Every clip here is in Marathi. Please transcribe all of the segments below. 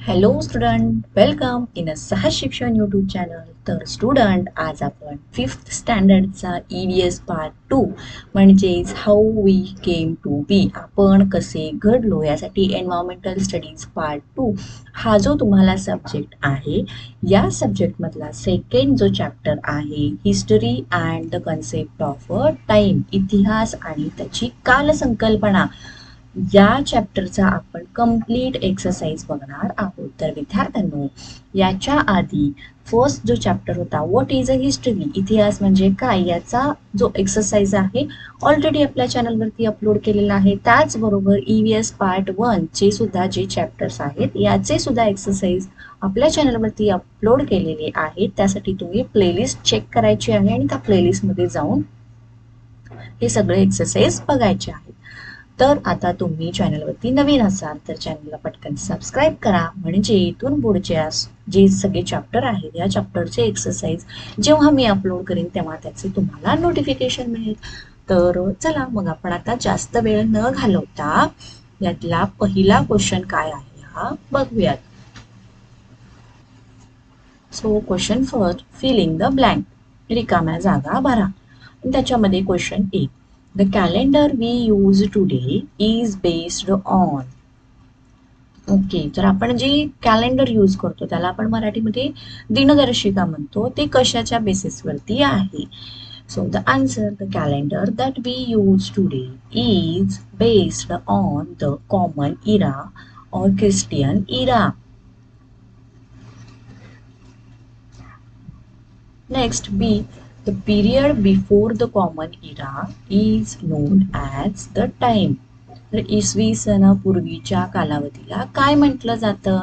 हॅलो स्टुडंट, वेलकम इन अ सहज शिक्षण यूट्यूब चॅनल. तर स्टुडंट, आज आपण 5th स्टँडर्डचा EVS पार्ट 2 म्हणजेच how we came to be, आपण कसे घडलो, यासाठी एन्व्हायरमेंटल स्टडीज पार्ट 2 हा जो तुम्हाला सब्जेक्ट आहे, या सब्जेक्टमधला सेकंड जो चॅप्टर आहे history and the concept of time, इतिहास आणि त्याची कालसंकल्पना, या चॅप्टरचा आपण कंप्लीट एक्सरसाइज बघणार आहोत. तर विद्यार्थ्यांनो, याच्या आधी फर्स्ट जो चॅप्टर होता व्हॉट इज अ हिस्टरी, इतिहास म्हणजे काय, याचा जो एक्सरसाइज आहे ऑलरेडी आपल्या चॅनलवरती अपलोड केलेला आहे. त्याचबरोबर EVS पार्ट 1 चे सुद्धा जे चॅप्टर्स आहेत याचे सुद्धा एक्सरसाइज आपल्या चॅनलवरती अपलोड केलेले आहेत. त्यासाठी तुम्ही प्लेलिस्ट चेक करायची आहे आणि त्या प्लेलिस्टमध्ये जाऊन हे सगळे एक्सरसाइज बघायचे आहेत. तर आता तुम्ही चॅनलवरती नवीन असाल तर चॅनलला पटकन सबस्क्राईब करा, म्हणजे इथून पुढच्या जे सगळे चॅप्टर आहेत या चॅप्टरचे एक्सरसाइज जेव्हा मी अपलोड करेन तेव्हा त्याचे तुम्हाला नोटिफिकेशन मिळेल. तर चला मग आपण आता जास्त वेळ न घालवता यातला पहिला क्वेश्चन काय आहे हा बघूयात. So question first, filling the blank, रिकाम्या जागा भरा. त्याच्यामध्ये question 1, the calendar we use today is based on. Okay, तर आपण जे कॅलेंडर यूज करतो त्याला आपण मराठीमध्ये दिनदर्शिका म्हणतो, ते कशाच्या बेसिसवरती आहे. So the answer, the calendar that we use today is based on the common era or Christian era. Next, B, the period before the common era is known as the time. तर इसवी सनापूर्वीच्या कालावधीला काय म्हटलं जातं?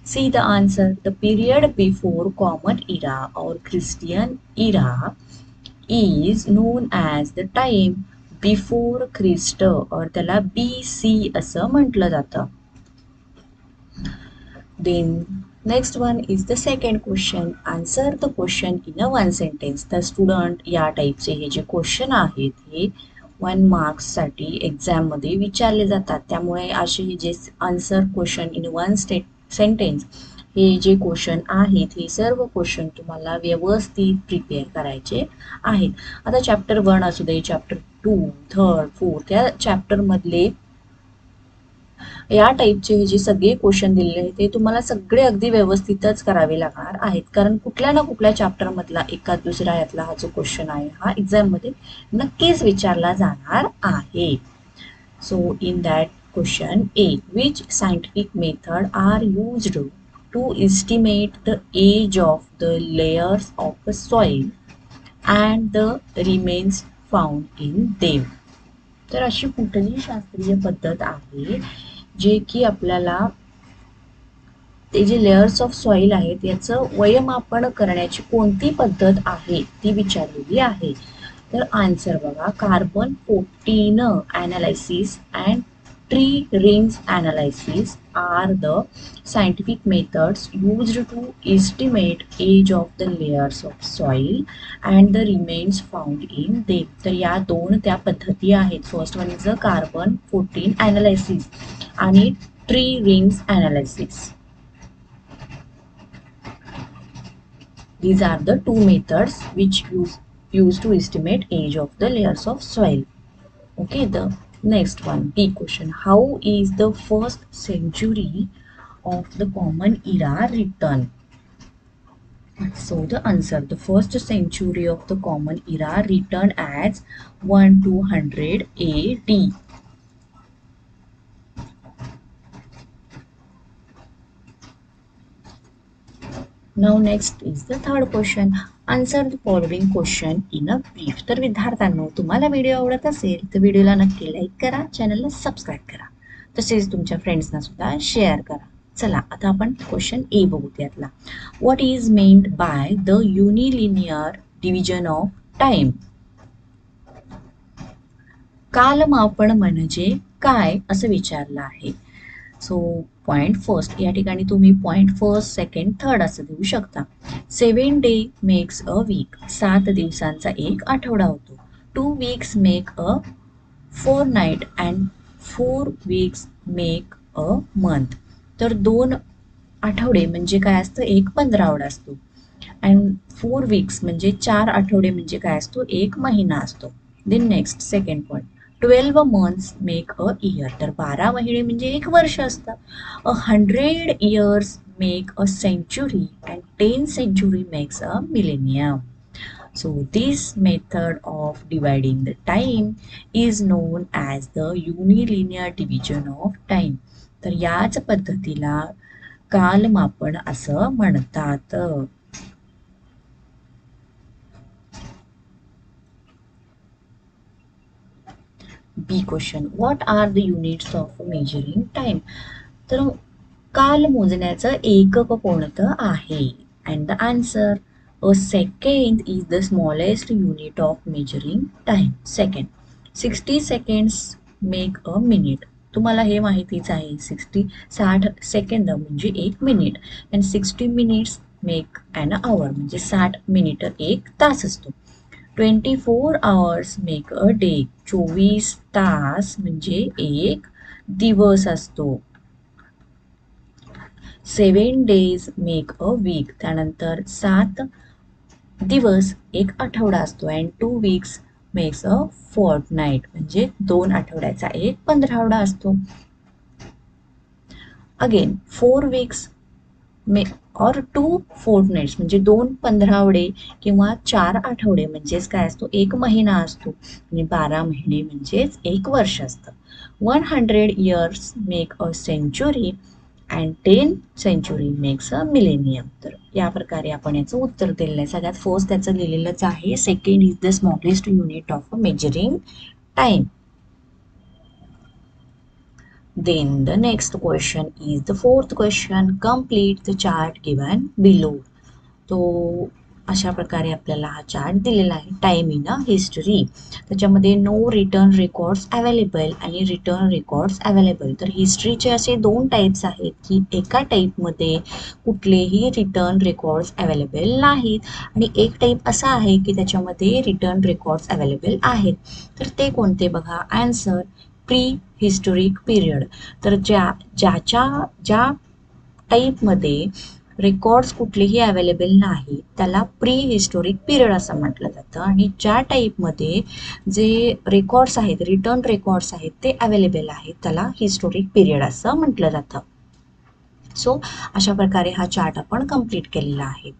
C the answer, the period before common era or Christian era is known as the time before Christ, or त्याला BC असं म्हटलं जातं. Then next one is the second question. Answer the question in a one sentence. तर स्टुडंट, या टाईपचे हे जे क्वेश्चन आहेत हे 1 मार्क्ससाठी एक्झाममध्ये विचारले जातात. त्यामुळे असे हे जे answer question in one sentence हे जे क्वेश्चन आहेत हे सर्व क्वेश्चन तुम्हाला व्यवस्थित प्रिपेअर करायचे आहेत. आता चॅप्टर 1 असू दे, चॅप्टर 2, 3, 4, त्या चॅप्टरमधले या टाईपचे हे जे सगळे क्वेश्चन दिलेले आहेत ते तुम्हाला सगळे अगदी व्यवस्थितच करावे लागणार आहेत, कारण कुठल्या ना कुठल्या चॅप्टर मधला एका दुसरा यातला हा जो क्वेश्चन आहे हा एक्झाम मध्ये नक्कीच विचारला जाणार आहे. So in that question A, which scientific method are used to estimate the age of the layers of soil and the remains found in them. तर अशी कुठली शास्त्रीय पद्धत आहे जे की आपल्याला ते जे लेयर्स ऑफ सॉइल आहेत याचं वयमापन करण्याची कोणती पद्धत आहे ती विचारलेली आहे. तर आन्सर बघा, carbon 14 analysis and tree rings analysis are the scientific methods used to estimate age of the layers of soil and the remains found in them. तर या दोन त्या पद्धती आहेत. First one is a carbon 14 analysis आणि tree rings analysis. These are the two methods which used to estimate age of the layers of soil. Okay, the next one, B question, how is the first century of the common era written? So the answer, the first century of the common era written as 1200 AD. Now next is the third question. Answer the following question in a brief. तर विद्यार्थ्यांनो, तुम्हाला व्हिडिओ आवडत असेल तर व्हिडिओला नक्की लाईक करा, चॅनलला सबस्क्राईब करा, तसेच तुमच्या फ्रेंड्सना सुद्धा शेअर करा. चला आता आपण क्वेश्चन ए बघू त्यातला. What is meant by the unilinear division of time? कालमापन म्हणजे काय असं विचारलं आहे. सो पॉइंट फर्स्ट, या ठिकाणी तुम्ही पॉइंट फर्स्ट, सेकंड, थर्ड असं देऊ शकता. 7 डे मेक्स अ वीक, 7 दिवसांचा एक आठवडा होतो. 2 weeks make a fortnight and 4 weeks make a month. तर 2 आठवडे म्हणजे काय असतं, एक पंधरावडा असतो. अँड 4 वीक्स म्हणजे 4 आठवडे म्हणजे काय असतो, एक महिना असतो. Then next second point, 12 months make a year, तर 12 महिने म्हणजे एक वर्ष असतं. 100 years make a century and 10 century makes a millennium. So this method of dividing the time is known as the unilinear division of time. तर याच पद्धतीला कालमापन असं म्हणतात. बी question, what R the units of measuring time? तर काल मोजण्याचं एकक कोणतं आहे? And the answer, a second is the smallest unit of measuring time. Second, 60 seconds make a minute. तुम्हाला हे माहितीच आहे, 60 सेकंद म्हणजे एक minute. And 60 minutes make an hour म्हणजे 60 मिनिट एक तास असतो. 24 hours मेक अ डे, 24 तास म्हणजे एक दिवस असतो. 7 days मेक अ वीक, त्यानंतर 7 दिवस एक आठवडा असतो. अँड 2 weeks मेक्स अ फोर्टनाईट म्हणजे 2 आठवड्याचा एक पंधरावडा असतो. अगेन 4 weeks मे और 2 फोर्टनाईट्स म्हणजे 2 पंधरावडे किंवा 4 आठवडे म्हणजेच काय असतो, एक महिना असतो. आणि 12 महिने म्हणजेच एक वर्ष असतं. 100 years make a century and 10 century makes a millennium. तर या प्रकारे आपण याचं उत्तर दिलेलं आहे. सगळ्यात फर्स्ट त्याचं लिहिलेलंच आहे, second is the smallest unit of measuring time. Then the next question is the fourth question. Complete the chart given below. तो अशा प्रकारे आपल्याला हा चार्ट दिलेला आहे, टाइम इन अ हिस्ट्री. त्याच्यामध्ये नो रिटर्न रेकॉर्ड्स अवेलेबल आणि रिटर्न रेकॉर्ड्स अवेलेबल. तर हिस्ट्रीचे असे दोन टाईप्स आहेत की एका टाईपमध्ये कुठलेही रिटर्न रेकॉर्ड्स अवेलेबल नाहीत आणि एक टाईप असा आहे की त्याच्यामध्ये रिटर्न रेकॉर्ड्स अवेलेबल आहेत. तर ते कोणते बघा, आन्सर, प्री हिस्टोरिक पिरियड. तर ज्या टाईपमध्ये रेकॉर्ड्स कुठलेही अवेलेबल नाही त्याला प्री हिस्टोरिक पिरियड असं म्हटलं जातं. आणि ज्या टाईपमध्ये जे रेकॉर्ड्स आहेत, रिटर्न रेकॉर्ड्स आहेत, ते अवेलेबल आहेत त्याला हिस्टोरिक पिरियड असं म्हटलं जातं. सो अशा प्रकारे हा चार्ट आपण कंप्लीट केलेला आहे.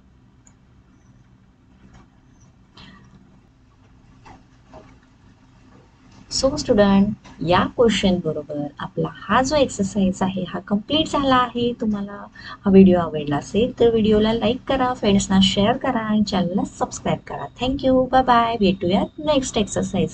सो स्टुडंट, या क्वेश्चन बरोबर आपला हा जो एक्सरसाइज आहे हा कंप्लीट झाला आहे. तुम्हाला हा व्हिडिओ आवडला असेल तर व्हिडिओला लाईक करा, फ्रेंड्सना शेअर करा आणि चॅनलला सबस्क्राईब करा. Thank you, bye bye. भेटूयात नेक्स्ट एक्सरसाइज.